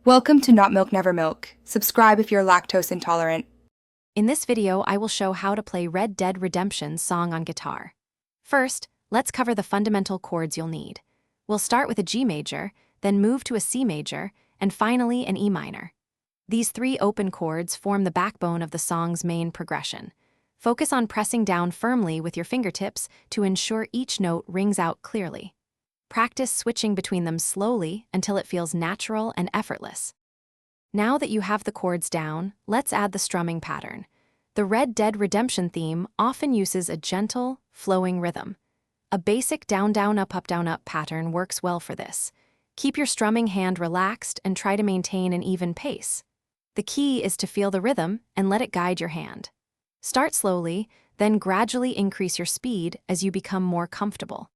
Welcome to Not Milk Never Milk. Subscribe if you're lactose intolerant. In this video, I will show how to play Red Dead Redemption's song on guitar. First, let's cover the fundamental chords you'll need. We'll start with a G major, then move to a C major, and finally an E minor. These three open chords form the backbone of the song's main progression. Focus on pressing down firmly with your fingertips to ensure each note rings out clearly. Practice switching between them slowly until it feels natural and effortless. Now that you have the chords down, let's add the strumming pattern. The Red Dead Redemption theme often uses a gentle, flowing rhythm. A basic down-down-up-up-down-up pattern works well for this. Keep your strumming hand relaxed and try to maintain an even pace. The key is to feel the rhythm and let it guide your hand. Start slowly, then gradually increase your speed as you become more comfortable.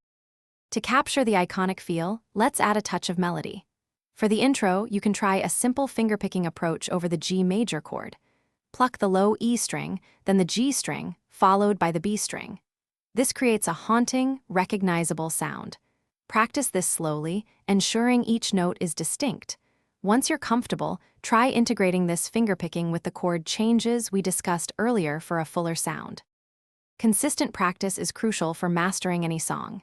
To capture the iconic feel, let's add a touch of melody. For the intro, you can try a simple fingerpicking approach over the G major chord. Pluck the low E string, then the G string, followed by the B string. This creates a haunting, recognizable sound. Practice this slowly, ensuring each note is distinct. Once you're comfortable, try integrating this fingerpicking with the chord changes we discussed earlier for a fuller sound. Consistent practice is crucial for mastering any song.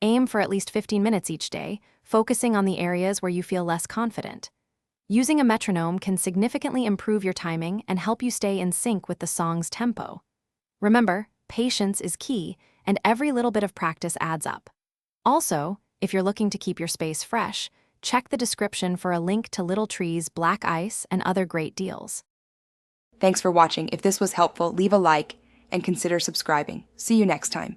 Aim for at least 15 minutes each day, focusing on the areas where you feel less confident. Using a metronome can significantly improve your timing and help you stay in sync with the song's tempo. Remember, patience is key, and every little bit of practice adds up. Also, if you're looking to keep your space fresh, check the description for a link to Little Tree's Black Ice and other great deals. Thanks for watching. If this was helpful, leave a like and consider subscribing. See you next time.